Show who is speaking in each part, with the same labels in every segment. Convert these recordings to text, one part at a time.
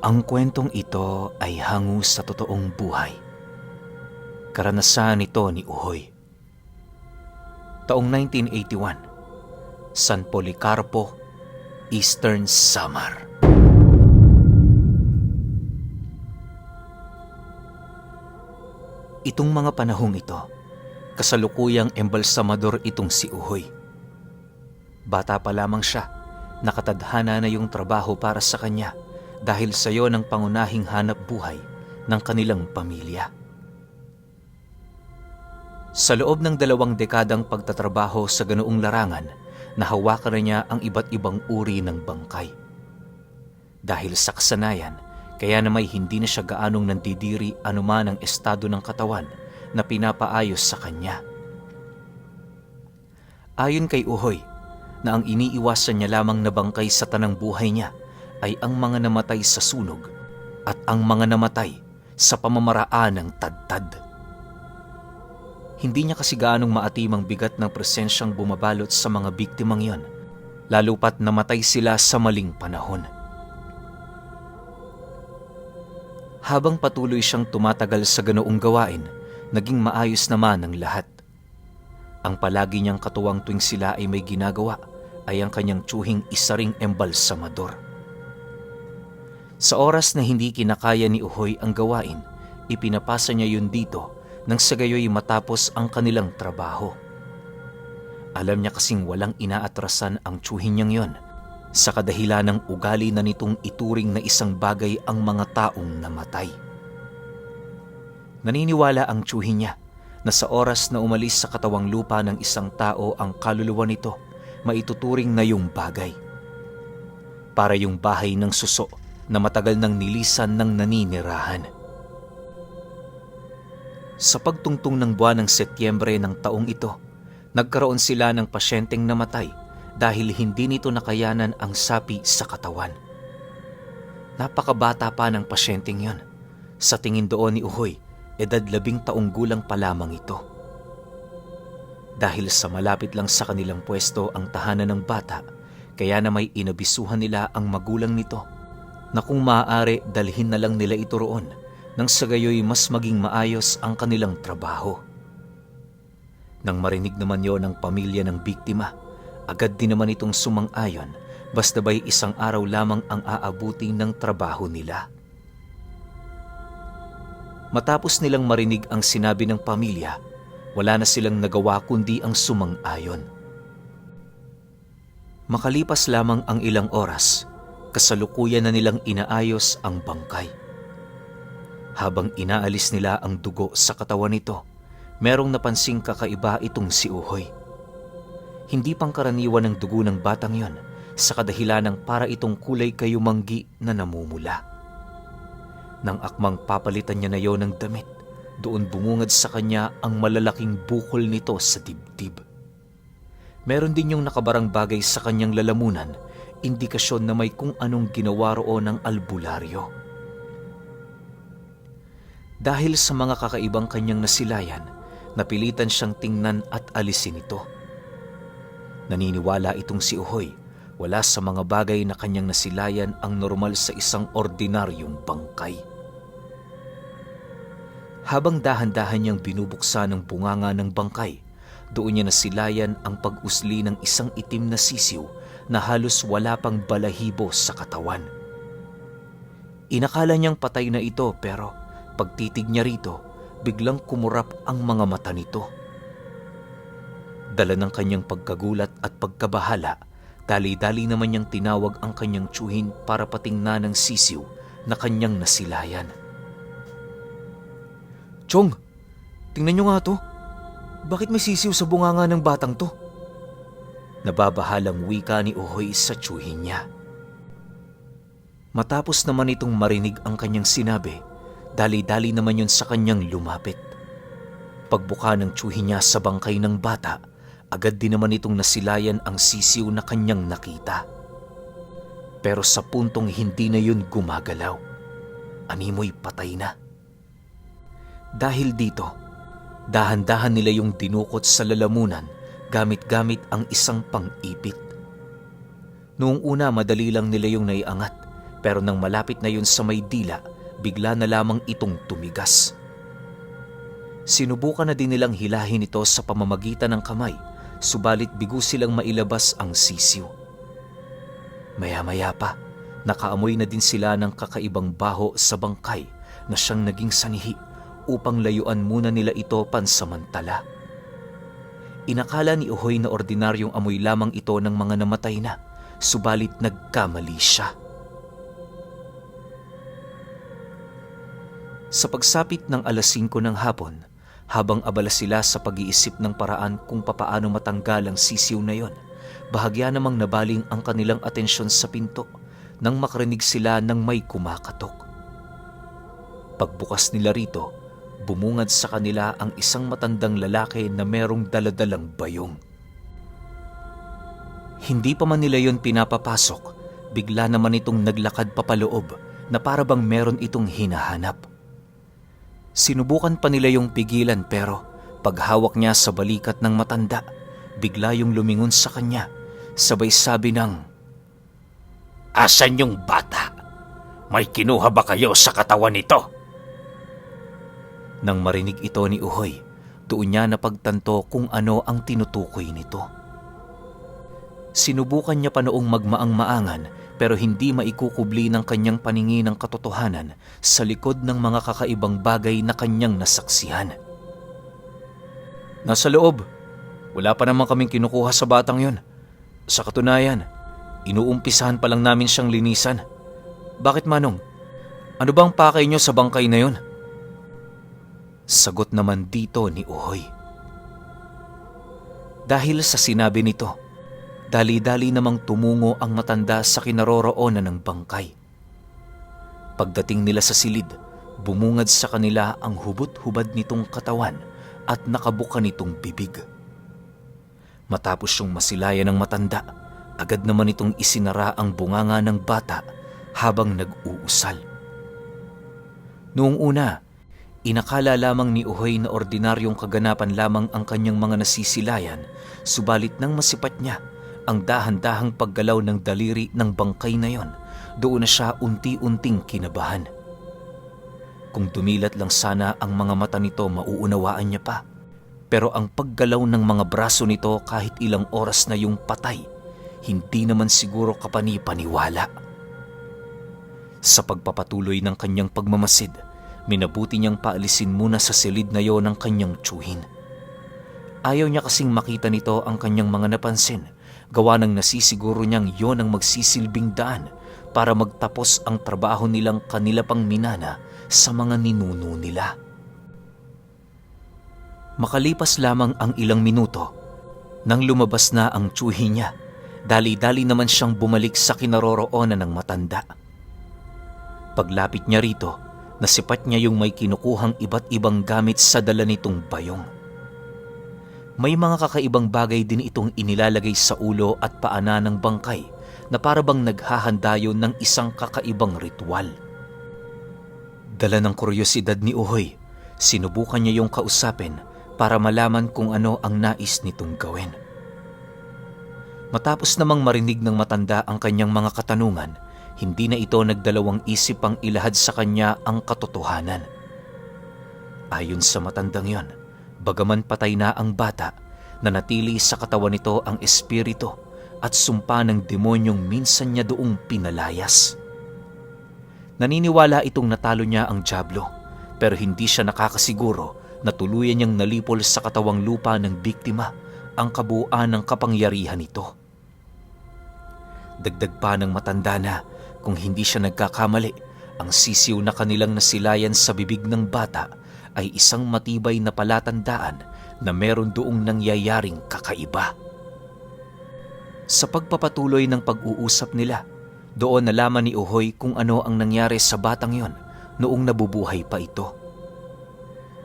Speaker 1: Ang kwentong ito ay hango sa totoong buhay. Karanasan ito ni Uhoy. Taong 1981, San Policarpo, Eastern Samar. Itong mga panahong ito, kasalukuyang embalsamador itong si Uhoy. Bata pa lamang siya, nakatadhana na yung trabaho para sa kanya dahil sa iyo ng pangunahing hanap buhay ng kanilang pamilya. Sa loob ng 2 dekadang pagtatrabaho sa ganoong larangan, nahawakan na niya ang iba't ibang uri ng bangkay. Dahil sa kasanayan, kaya na may hindi na siya gaanong nandidiri anuman ang estado ng katawan na pinapaayos sa kanya. Ayon kay Uhoy, na ang iniiwasan niya lamang na bangkay sa tanang buhay niya ay ang mga namatay sa sunog at ang mga namatay sa pamamaraan ng tadtad. Hindi niya kasi gaanong maatimang bigat ng presensyang bumabalot sa mga biktimang yon, lalo pat namatay sila sa maling panahon. Habang patuloy siyang tumatagal sa ganoong gawain, naging maayos naman ang lahat. Ang palagi niyang katuwang tuwing sila ay may ginagawa ay ang kanyang tiyuhing isa ring embalsamador. Sa oras na hindi kinakaya ni Uhoy ang gawain, ipinapasa niya yun dito nang sa gayoy matapos ang kanilang trabaho. Alam niya kasing walang inaatrasan ang tiyuhin niyang yon sa kadahilan ng ugali na nitong ituring na isang bagay ang mga taong namatay. Naniniwala ang tiyuhin niya na sa oras na umalis sa katawang lupa ng isang tao ang kaluluwa nito, maituturing na yung bagay. Para yung bahay ng suso na matagal nang nilisan ng naninirahan. Sa pagtungtong ng buwan ng Setyembre ng taong ito, nagkaroon sila ng pasyenteng namatay dahil hindi nito nakayanan ang sapi sa katawan. Napakabata pa ng pasyenteng yon. Sa tingin doon ni Uhoy, edad 10 taong gulang pa lamang ito. Dahil sa malapit lang sa kanilang pwesto ang tahanan ng bata, kaya na may inabisuhan nila ang magulang nito na kung maaari dalhin na lang nila ito roon nang sa gayoy mas maging maayos ang kanilang trabaho. Nang marinig naman yon ng pamilya ng biktima, agad din naman itong sumang-ayon basta ba'y isang araw lamang ang aabuti ng trabaho nila. Matapos nilang marinig ang sinabi ng pamilya, wala na silang nagawa kundi ang sumang-ayon. Makalipas lamang ang ilang oras, kasalukuyan na nilang inaayos ang bangkay. Habang inaalis nila ang dugo sa katawan nito, merong napansing kakaiba itong si Uhoy. Hindi pangkaraniwan ang dugo ng batang yon sa kadahilan ng para itong kulay kayumanggi na namumula. Nang akmang papalitan niya na yon ng damit, doon bumungad sa kanya ang malalaking bukol nito sa dibdib. Meron din yung nakabarang bagay sa kanyang lalamunan, indikasyon na may kung anong ginawa roon ng albularyo. Dahil sa mga kakaibang kanyang nasilayan, napilitan siyang tingnan at alisin ito. Naniniwala itong si Uhoy, wala sa mga bagay na kanyang nasilayan ang normal sa isang ordinaryong bangkay. Habang dahan-dahan niyang binubuksan ang bunganga ng bangkay, doon niya nasilayan ang pag-usli ng isang itim na sisiw na halos wala pang balahibo sa katawan. Inakala niyang patay na ito pero pagtitig niya rito, biglang kumurap ang mga mata nito. Dala ng kanyang pagkagulat at pagkabahala, dali-dali naman niyang tinawag ang kanyang tiyuhin para patingnan ng sisiw na kanyang nasilayan. "Chong, tingnan niyo nga to. Bakit may sisiw sa bunganga ng batang to?" Nababahalang wika ni Uhoy sa tiyuhin niya. Matapos naman itong marinig ang kanyang sinabi, dali-dali naman yun sa kanyang lumapit. Pagbuka ng tiyuhin niya sa bangkay ng bata, agad din naman itong nasilayan ang sisiw na kanyang nakita. Pero sa puntong hindi na yun gumagalaw, animoy patay na. Dahil dito, dahan-dahan nila yung dinukot sa lalamunan gamit-gamit ang isang pang-ipit. Noong una madali lang nila yung naiangat, Pero nang malapit na yun sa may dila, bigla na lamang itong tumigas. Sinubukan na din nilang hilahin ito sa pamamagitan ng kamay, subalit bigo silang mailabas ang sisiw. Maya-maya pa, nakaamoy na din sila ng kakaibang baho sa bangkay na siyang naging sanhi upang layuan muna nila ito pansamantala. Inakala ni Uhoy na ordinaryong amoy lamang ito ng mga namatay na, subalit nagkamali siya. Sa pagsapit ng 5:00 ng hapon, habang abala sila sa pag-iisip ng paraan kung papaano matanggal ang sisiw na yon, bahagya namang nabaling ang kanilang atensyon sa pinto nang makarinig sila ng may kumakatok. Pagbukas nila rito, bumungad sa kanila ang isang matandang lalaki na merong daladalang bayong. Hindi pa man nila yon pinapapasok, bigla naman itong naglakad papaloob na para bang meron itong hinahanap. Sinubukan pa nila yung pigilan pero paghawak niya sa balikat ng matanda, bigla yung lumingon sa kanya, sabay sabi ng, "Asan yung bata? May kinuha ba kayo sa katawan nito?" Nang marinig ito ni Uhoy, doon niya napagtanto kung ano ang tinutukoy nito. Sinubukan niya pa noong magmaang-maangan pero hindi maikukubli ng kanyang paningin ng katotohanan sa likod ng mga kakaibang bagay na kanyang nasaksihan. "Nasa loob. Wala pa naman kaming kinukuha sa batang yon. Sa katunayan, inuumpisahan pa lang namin siyang linisan. Bakit, Manong? Ano bang pakay niyo sa bangkay na yon?" Sagot naman dito ni Uhoy. Dahil sa sinabi nito, dali-dali namang tumungo ang matanda sa kinaroroonan ng bangkay. Pagdating nila sa silid, bumungad sa kanila ang hubot-hubad nitong katawan at nakabuka nitong bibig. Matapos yung masilayan ng matanda, agad naman itong isinara ang bunganga ng bata habang nag-uusal. Noong una, inakala lamang ni Uhoy na ordinaryong kaganapan lamang ang kanyang mga nasisilayan, subalit nang masipat niya ang dahan-dahang paggalaw ng daliri ng bangkay na yon, doon na siya unti-unting kinabahan. Kung dumilat lang sana ang mga mata nito, mauunawaan niya pa. Pero ang paggalaw ng mga braso nito kahit ilang oras na yung patay, hindi naman siguro kapani-paniwala. Sa pagpapatuloy ng kanyang pagmamasid, minabuti niyang paalisin muna sa silid na yon ang kanyang tsuhin. Ayaw niya kasing makita nito ang kanyang mga napansin, gawa ng nasisiguro niyang yon ang magsisilbing daan para magtapos ang trabaho nilang kanila pang minana sa mga ninuno nila. Makalipas lamang ang ilang minuto, nang lumabas na ang tsuhin niya, dali-dali naman siyang bumalik sa kinaroroonan ng matanda. Paglapit niya rito, nasipat niya yung may kinukuhang iba't ibang gamit sa dala nitong bayong. May mga kakaibang bagay din itong inilalagay sa ulo at paana ng bangkay na para bang naghahanda yun ng isang kakaibang ritual. Dala ng kuryosidad ni Uhoy, sinubukan niya yung kausapin para malaman kung ano ang nais nitong gawin. Matapos namang marinig ng matanda ang kanyang mga katanungan, hindi na ito nagdalawang isip pang ilahad sa kanya ang katotohanan. Ayon sa matandang yon, bagaman patay na ang bata, nanatili sa katawan nito ang espiritu at sumpa ng demonyong minsan niya doong pinalayas. Naniniwala itong natalo niya ang dyablo, pero hindi siya nakakasiguro na tuluyan niyang nalipol sa katawang lupa ng biktima ang kabuuan ng kapangyarihan nito. Dagdag pa ng matanda na, kung hindi siya nagkakamali, ang sisiw na kanilang nasilayan sa bibig ng bata ay isang matibay na palatandaan na meron doong nangyayaring kakaiba. Sa pagpapatuloy ng pag-uusap nila, doon nalaman ni Uhoy kung ano ang nangyari sa batang yon noong nabubuhay pa ito.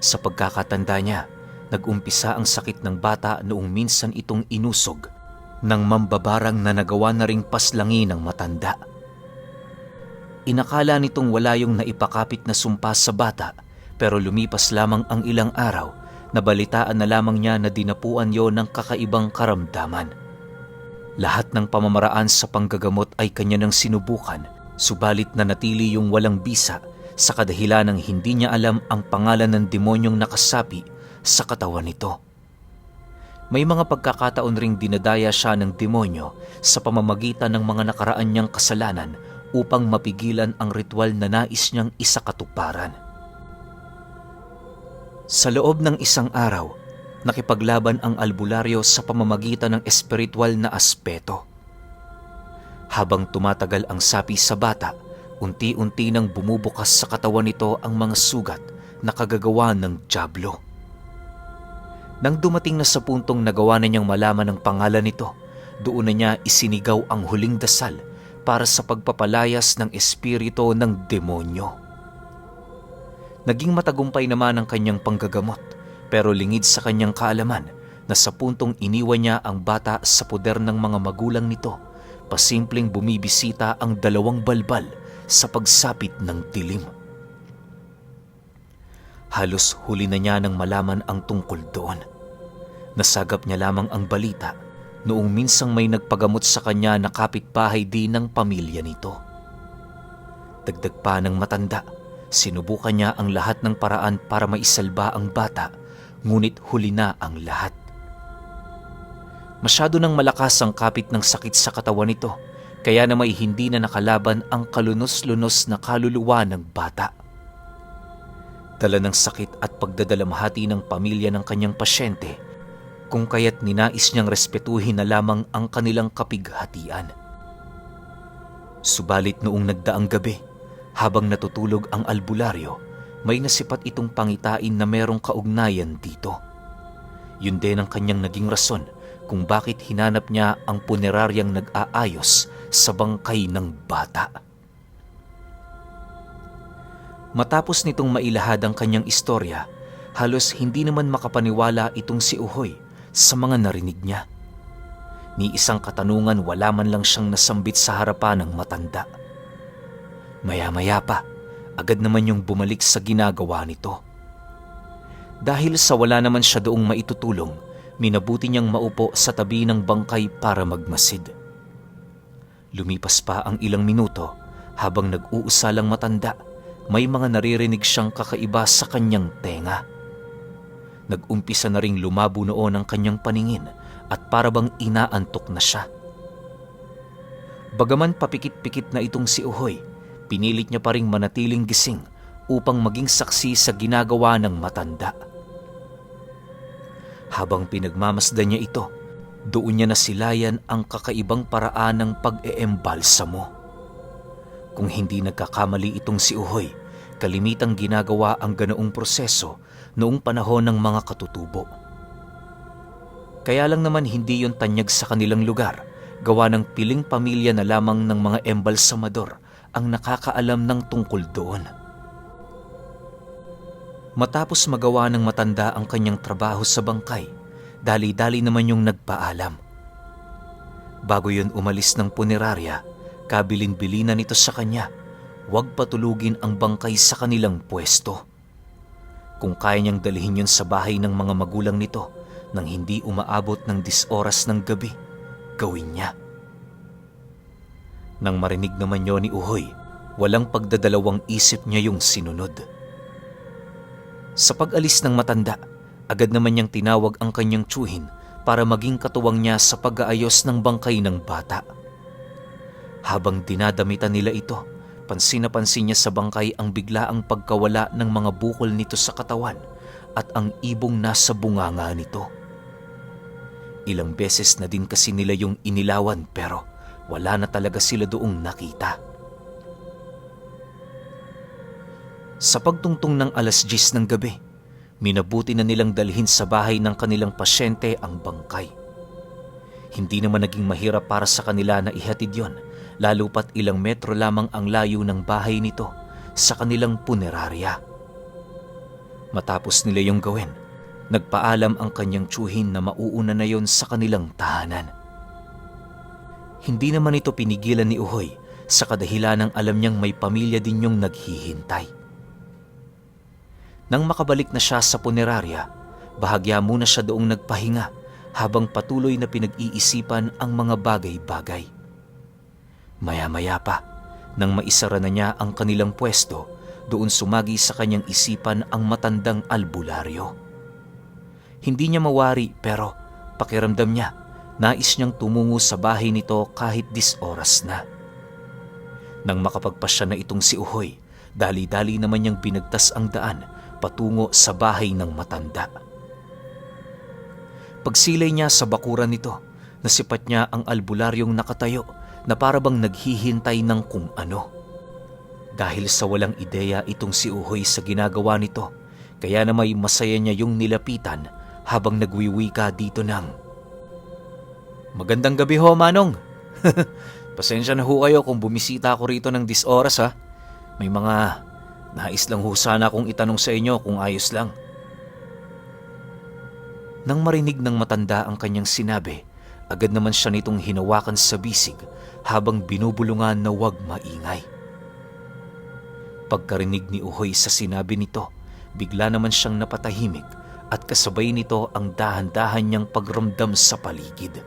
Speaker 1: Sa pagkakatanda niya, nag-umpisa ang sakit ng bata noong minsan itong inusog ng mambabarang na nagawa na ring paslangi ng matanda. Inakala nitong wala yung naipakapit na sumpa sa bata, pero lumipas lamang ang ilang araw, nabalitaan na lamang niya na dinapuan yon ng kakaibang karamdaman. Lahat ng pamamaraan sa panggagamot ay kanya nang sinubukan, Subalit nanatili yung walang bisa sa kadahilan ng hindi niya alam ang pangalan ng demonyong nakasapi sa katawan nito. May mga pagkakataon ring dinadaya siya ng demonyo sa pamamagitan ng mga nakaraan niyang kasalanan upang mapigilan ang ritual na nais niyang isakatuparan. Sa loob ng isang araw, nakipaglaban ang albularyo sa pamamagitan ng espiritual na aspeto. Habang tumatagal ang sapi sa bata, unti-unti nang bumubukas sa katawan nito ang mga sugat na kagagawa ng dyablo. Nang dumating na sa puntong nagawa na niyang malaman ang pangalan nito, doon na niya isinigaw ang huling dasal para sa pagpapalayas ng espiritu ng demonyo. Naging matagumpay naman ang kanyang panggagamot, pero lingid sa kanyang kaalaman na sa puntong iniwan niya ang bata sa poder ng mga magulang nito, pasimpleng bumibisita ang dalawang balbal sa pagsapit ng dilim. Halos huli na niya nang malaman ang tungkol doon. Nasagap niya lamang ang balita noong minsang may nagpagamot sa kanya na kapitbahay din ng pamilya nito. Dagdag pa ng matanda, sinubukan niya ang lahat ng paraan para maisalba ang bata, ngunit huli na ang lahat. Masyado nang malakas ang kapit ng sakit sa katawan nito, kaya na may hindi na nakalaban ang kalunos-lunos na kaluluwa ng bata. Dala ng sakit at pagdadalamhati ng pamilya ng kanyang pasyente, kung kaya't ninais niyang respetuhin na lamang ang kanilang kapighatian. Subalit noong nagdaang gabi, habang natutulog ang albularyo, may nasipat itong pangitain na merong kaugnayan dito. Yun din ang kanyang naging rason kung bakit hinanap niya ang puneraryang nag-aayos sa bangkay ng bata. Matapos nitong mailahad ang kanyang istorya, halos hindi naman makapaniwala itong si Uhoy sa mga narinig niya. Ni isang katanungan wala man lang siyang nasambit sa harapan ng matanda. Maya-maya pa, agad naman yung bumalik sa ginagawa nito. Dahil sa wala naman siya doong maitutulong, minabuti niyang maupo sa tabi ng bangkay para magmasid. Lumipas pa ang ilang minuto, habang nag-uusalang matanda, may mga naririnig siyang kakaiba sa kanyang tenga. Nag-umpisa na ring lumabo noon ang kanyang paningin at parabang inaantok na siya. Bagaman papikit-pikit na itong si Uhoy, pinilit niya pa ring manatiling gising upang maging saksi sa ginagawa ng matanda. Habang pinagmamasdan niya ito, doon niya nasilayan ang kakaibang paraan ng pag-eembalsamo. Kung hindi nagkakamali itong si Uhoy, kalimitang ginagawa ang ganoong proseso noong panahon ng mga katutubo. Kaya lang naman hindi yon tanyag sa kanilang lugar, gawa ng piling pamilya na lamang ng mga embalsamador ang nakakaalam ng tungkol doon. Matapos magawa ng matanda ang kanyang trabaho sa bangkay, dali-dali naman yung nagpaalam. Bago yun umalis ng punerarya, kabilin-bilinan nito sa kanya, huwag patulugin ang bangkay sa kanilang pwesto. Kung kaya niyang dalhin yun sa bahay ng mga magulang nito nang hindi umaabot ng 10 oras ng gabi, gawin niya. Nang marinig naman yun ni Uhoy, walang pagdadalawang isip niya yung sinunod. Sa pag-alis ng matanda, agad naman niyang tinawag ang kanyang tiyuhin para maging katuwang niya sa pag-aayos ng bangkay ng bata. Habang dinadamitan nila ito, pansin na pansin niya sa bangkay ang biglaang pagkawala ng mga bukol nito sa katawan at ang ibong nasa bunganga nito. Ilang beses na din kasi nila yung inilawan pero wala na talaga sila doong nakita. Sa pagtungtong ng 10:00 ng gabi, minabuti na nilang dalhin sa bahay ng kanilang pasyente ang bangkay. Hindi naman naging mahirap para sa kanila na ihatid yon, lalo pat ilang metro lamang ang layo ng bahay nito sa kanilang punerarya. Matapos nila yung gawin, nagpaalam ang kanyang tiyuhin na mauuna na yon sa kanilang tahanan. Hindi naman ito pinigilan ni Uhoy sa kadahilan ng alam niyang may pamilya din yung naghihintay. Nang makabalik na siya sa punerarya, bahagya muna siya doong nagpahinga habang patuloy na pinag-iisipan ang mga bagay-bagay. Maya-maya pa, Nang maisara na niya ang kanilang pwesto, doon sumagi sa kanyang isipan ang matandang albularyo. Hindi niya mawari pero pakiramdam niya, nais niyang tumungo sa bahay nito kahit 10 oras na. Nang makapagpasya na itong si Uhoy, dali-dali naman niyang binagtas ang daan patungo sa bahay ng matanda. Pagsilay niya sa bakuran nito, nasipat niya ang albularyong nakatayo na parabang naghihintay ng kung ano. Dahil sa walang ideya itong si Uhoy sa ginagawa nito, kaya na may masaya niya yung nilapitan habang nagwiwika dito ng, "Magandang gabi ho, Manong. Pasensya na ho kayo kung bumisita ako rito ng 10 oras ha. May mga nais lang ho sana akong itanong sa inyo kung ayos lang." Nang marinig ng matanda ang kanyang sinabi, agad naman siya nitong hinawakan sa bisig habang binubulungan na huwag maingay. Pagkarinig ni Uhoy sa sinabi nito, bigla naman siyang napatahimik at kasabay nito ang dahan-dahan niyang pagramdam sa paligid.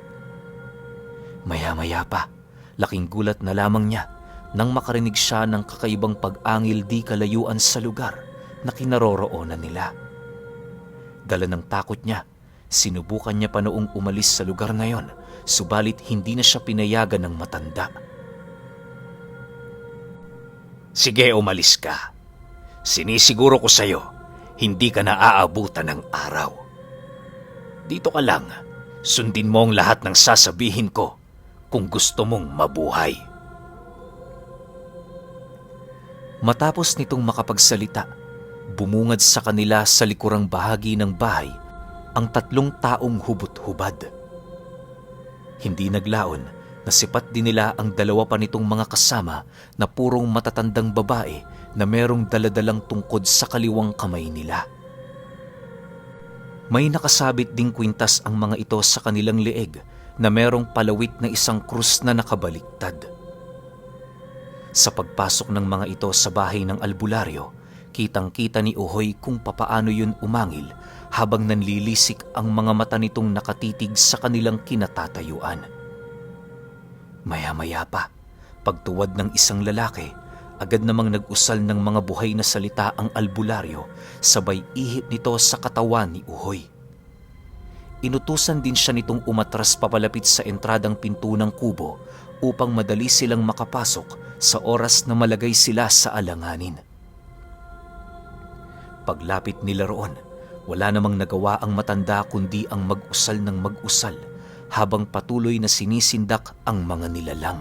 Speaker 1: Maya-maya pa, laking gulat na lamang niya nang makarinig siya ng kakaibang pag-angil di kalayuan sa lugar na kinaroroonan nila. Dala ng takot niya, sinubukan niya pa noong umalis sa lugar na yon, subalit hindi na siya pinayagan ng matanda. "Sige, umalis ka. Sinisiguro ko sa'yo, hindi ka na aabutan ng araw. Dito ka lang, sundin mo ang lahat ng sasabihin ko kung gusto mong mabuhay." Matapos nitong makapagsalita, bumungad sa kanila sa likurang bahagi ng bahay ang 3 taong hubot-hubad. Hindi naglaon, nasipat din nila ang 2 pa nitong mga kasama na purong matatandang babae na merong daladalang tungkod sa kaliwang kamay nila. May nakasabit ding kwintas ang mga ito sa kanilang leeg na merong palawit na isang krus na nakabaliktad. Sa pagpasok ng mga ito sa bahay ng albularyo, kitang-kita ni Uhoy kung papaano yun umangil habang nanlilisik ang mga mata nitong nakatitig sa kanilang kinatatayuan. Maya-maya pa, pagtuwad ng isang lalaki, agad namang nag-usal ng mga buhay na salita ang albularyo, sabay ihip nito sa katawan ni Uhoy. Inutusan din siya nitong umatras papalapit sa entradang pinto ng kubo upang madali silang makapasok sa oras na malagay sila sa alanganin. Paglapit nila roon, wala namang nagawa ang matanda kundi ang mag-usal ng mag-usal habang patuloy na sinisindak ang mga nilalang.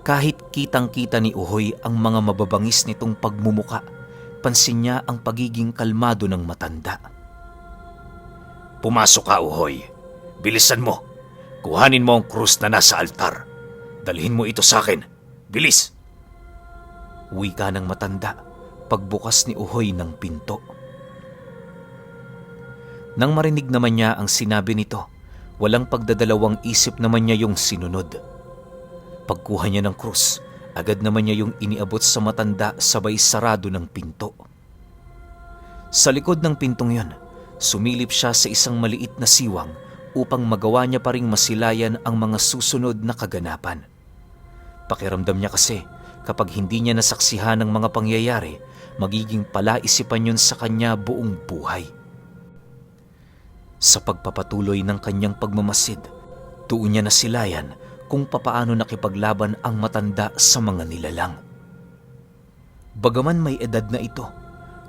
Speaker 1: Kahit kitang-kita ni Uhoy ang mga mababangis nitong pagmumuka, pansin niya ang pagiging kalmado ng matanda. "Pumasok ka, Uhoy. Bilisan mo. Kuhanin mo ang krus na nasa altar. Dalhin mo ito sa akin. Bilis!" Wika ng matanda pagbukas ni Uhoy ng pinto. Nang marinig naman niya ang sinabi nito, walang pagdadalawang isip naman niya yung sinunod. Pagkuha niya ng krus, agad naman niya yung iniabot sa matanda sabay sarado ng pinto. Sa likod ng pintong yon, sumilip siya sa isang maliit na siwang upang magawa niya pa ring masilayan ang mga susunod na kaganapan. Pakiramdam niya kasi kapag hindi niya nasaksihan ang mga pangyayari, magiging palaisipan yun sa kanya buong buhay. Sa pagpapatuloy ng kanyang pagmamasid, doon niya nasilayan kung papaano nakipaglaban ang matanda sa mga nilalang. Bagaman may edad na ito,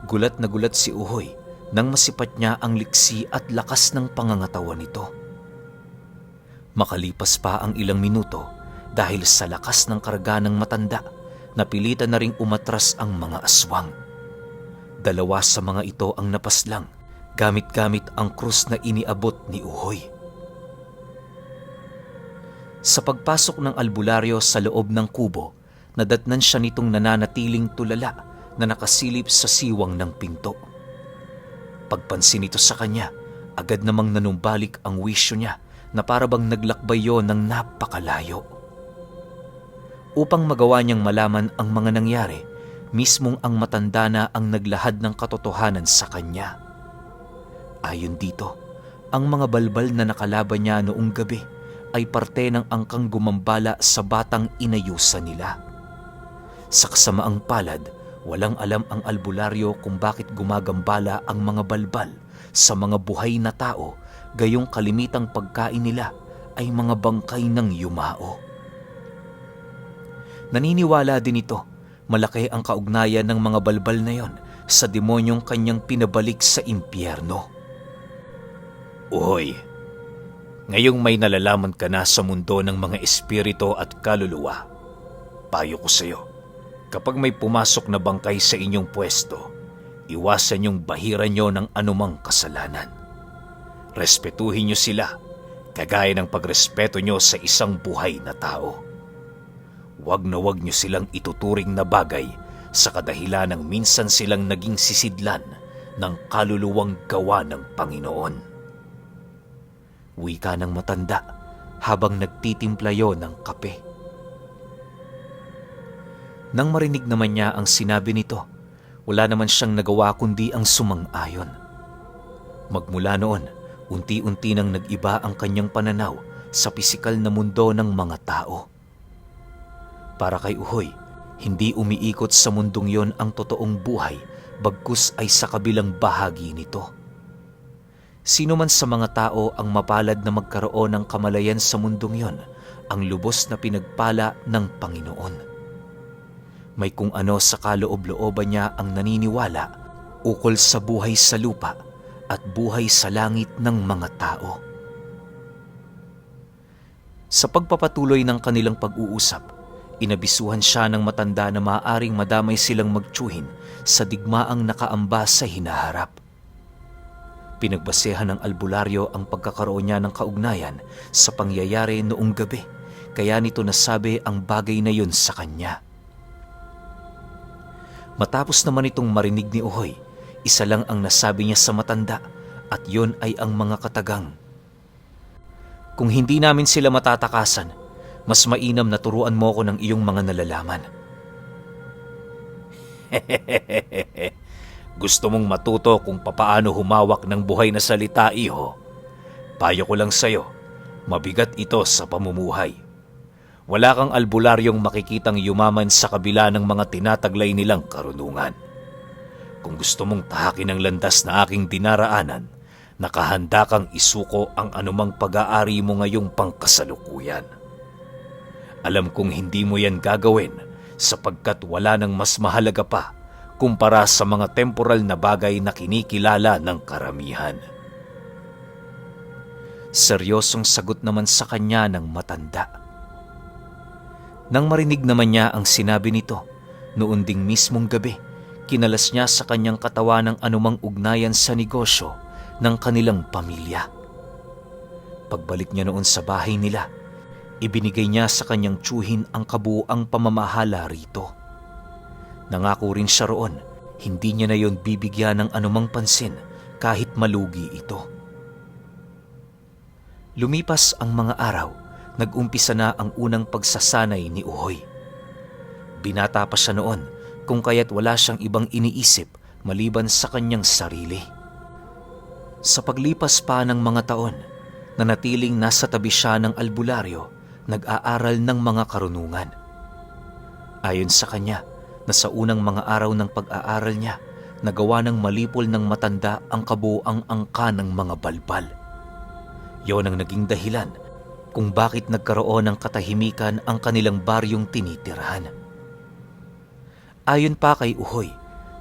Speaker 1: gulat na gulat si Uhoy nang masipat niya ang liksi at lakas ng pangangatawan nito. Makalipas pa ang ilang minuto, dahil sa lakas ng karga ng matanda, napilitan na ring umatras ang mga aswang. 2 sa mga ito ang napaslang, gamit-gamit ang krus na iniabot ni Uhoy. Sa pagpasok ng albularyo sa loob ng kubo, nadatnan siya nitong nananatiling tulala na nakasilip sa siwang ng pinto. Pagpansin nito sa kanya, agad namang nanumbalik ang wisyo niya na parabang naglakbay yon ng napakalayo. Upang magawa niyang malaman ang mga nangyari, mismong ang matanda na ang naglahad ng katotohanan sa kanya. Ayon dito, ang mga balbal na nakalaban niya noong gabi ay parte ng angkang gumambala sa batang inayusan nila. Sa kasamaang palad, walang alam ang albularyo kung bakit gumagambala ang mga balbal sa mga buhay na tao, gayong kalimitang pagkain nila ay mga bangkay ng yumao. Naniniwala din ito, malaki ang kaugnayan ng mga balbal na yon sa demonyong kanyang pinabalik sa impyerno. Uhoy, ngayong may nalalaman ka na sa mundo ng mga espiritu at kaluluwa, payo ko sa iyo, kapag may pumasok na bangkay sa inyong pwesto, iwasan niyong bahiran niyo ng anumang kasalanan. Respetuhin niyo sila, kagaya ng pagrespeto niyo sa isang buhay na tao. Huwag na huwag niyo silang ituturing na bagay sa kadahilan ng minsan silang naging sisidlan ng kaluluwang gawa ng Panginoon. Wika ng matanda habang nagtitimpla yon ng kape. Nang marinig naman niya ang sinabi nito, wala naman siyang nagawa kundi ang sumang-ayon. Magmula noon, unti-unti nang nag-iba ang kanyang pananaw sa pisikal na mundo ng mga tao. Para kay Uhoy, hindi umiikot sa mundong yon ang totoong buhay, bagkus ay sa kabilang bahagi nito. Sino man sa mga tao ang mapalad na magkaroon ng kamalayan sa mundong yon, ang lubos na pinagpala ng Panginoon. May kung ano sa kaloob-looban niya ang naniniwala ukol sa buhay sa lupa at buhay sa langit ng mga tao. Sa pagpapatuloy ng kanilang pag-uusap, inabisuhan siya ng matanda na maaaring madamay silang magtsuhin sa digmaang nakaamba sa hinaharap. Pinagbasehan ng albularyo ang pagkakaroon niya ng kaugnayan sa pangyayari noong gabi, kaya nito nasabi ang bagay na yun sa kanya. Matapos naman itong marinig ni Uhoy, isa lang ang nasabi niya sa matanda at yon ay ang mga katagang, "Kung hindi namin sila matatakasan, mas mainam na turuan mo ko ng iyong mga nalalaman." Gusto mong matuto kung papaano humawak ng buhay na salita, iho? Payo ko lang sa'yo, mabigat ito sa pamumuhay. Wala kang albularyong makikitang yumaman sa kabila ng mga tinataglay nilang karunungan. Kung gusto mong tahakin ang landas na aking dinaraanan, nakahanda kang isuko ang anumang pag-aari mo ngayong pangkasalukuyan. Alam kong hindi mo yan gagawin sapagkat wala nang mas mahalaga pa kumpara sa mga temporal na bagay na kinikilala ng karamihan. Seryosong sagot naman sa kanya ng matanda. Nang marinig naman niya ang sinabi nito, noon ding mismong gabi, kinalas niya sa kanyang katawan ng anumang ugnayan sa negosyo ng kanilang pamilya. Pagbalik niya noon sa bahay nila, ibinigay niya sa kanyang tiyuhin ang kabuuang pamamahala rito. Nangako rin siya roon, hindi niya na yon bibigyan ng anumang pansin kahit malugi ito. Lumipas ang mga araw, nag-umpisa na ang unang pagsasanay ni Uhoy. Binata pa siya noon, kung kaya't wala siyang ibang iniisip maliban sa kanyang sarili. Sa paglipas pa ng mga taon, nanatiling nasa tabi siya ng albularyo, nag-aaral ng mga karunungan. Ayon sa kanya, na sa unang mga araw ng pag-aaral niya, nagawa ng malipol ng matanda ang kabuuang angka ng mga balbal. Yon ang naging dahilan kung bakit nagkaroon ng katahimikan ang kanilang baryong tinitirhan. Ayon pa kay Uhoy,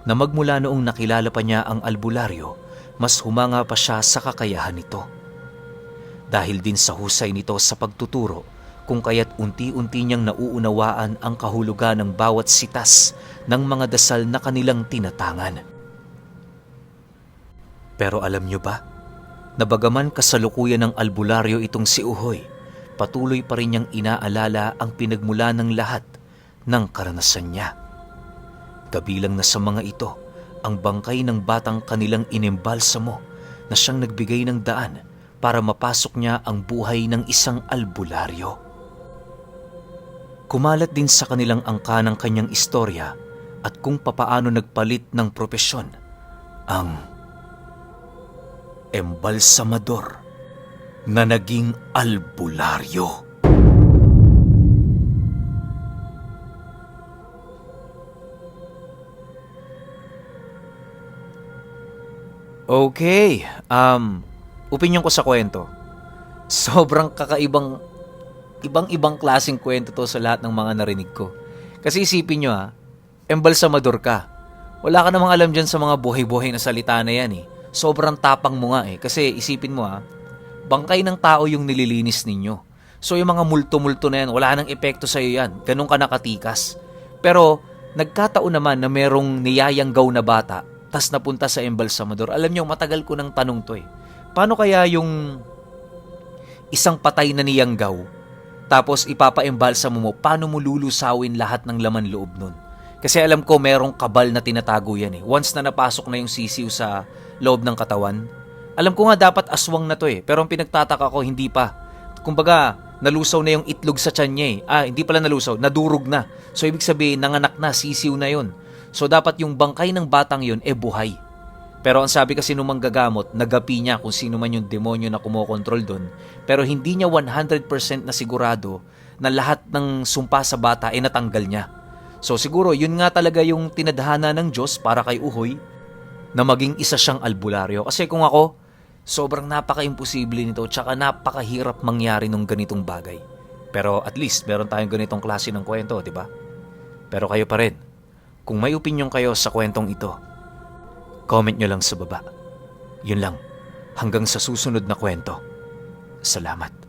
Speaker 1: na magmula noong nakilala pa niya ang albularyo, mas humanga pa siya sa kakayahan nito. Dahil din sa husay nito sa pagtuturo, kung kaya't unti-unti niyang nauunawaan ang kahulugan ng bawat sitas ng mga dasal na kanilang tinatangan. Pero alam niyo ba, na bagaman kasalukuyan ng albularyo itong si Uhoy, patuloy pa rin niyang inaalala ang pinagmula ng lahat ng karanasan niya. Kabilang na sa mga ito, ang bangkay ng batang kanilang inimbalsamo na siyang nagbigay ng daan para mapasok niya ang buhay ng isang albularyo. Kumalat din sa kanilang angka ng kanyang istorya at kung papaano nagpalit ng propesyon ang embalsamador na naging albularyo. Okay, opinyon ko sa kwento. Sobrang ibang-ibang klaseng kwento to sa lahat ng mga narinig ko. Kasi isipin nyo embalsamador ka. Wala ka namang alam dyan sa mga buhay-buhay na salita na yan eh. Sobrang tapang mo nga eh. Kasi isipin mo bangkay ng tao yung nililinis ninyo. So yung mga multo-multo na yan, wala nang epekto sa'yo yan. Ganun ka nakatikas. Pero nagkataon naman na merong niyayanggaw na bata tas napunta sa embalsamador. Alam nyo, matagal ko nang tanong to eh. Paano kaya yung isang patay na niyanggaw tapos ipapa-embalsamo mo, paano mo lulusawin lahat ng laman loob nun? Kasi alam ko merong kabal na tinatago yan eh. Once na napasok na yung sisiw sa loob ng katawan, alam ko nga dapat aswang na to eh. Pero ang pinagtataka ko, hindi pa. Kumbaga, nalusaw na yung itlog sa tiyan niya eh. Hindi pala nalusaw, nadurog na. So ibig sabihin, nanganak na, sisiw na yun. So dapat yung bangkay ng batang yun buhay. Pero ang sabi kasi nung manggagamot, nagapi niya kung sino man yung demonyo na kumokontrol doon. Pero hindi niya 100% na sigurado na lahat ng sumpa sa bata ay natanggal niya. So siguro yun nga talaga yung tinadhana ng Diyos para kay Uhoy na maging isa siyang albularyo. Kasi kung ako, sobrang napaka-imposible nito tsaka napakahirap mangyari nung ganitong bagay. Pero at least meron tayong ganitong klase ng kwento, di ba? Pero kayo pa rin, kung may opinyon kayo sa kwentong ito, comment nyo lang sa baba. Yun lang. Hanggang sa susunod na kwento. Salamat.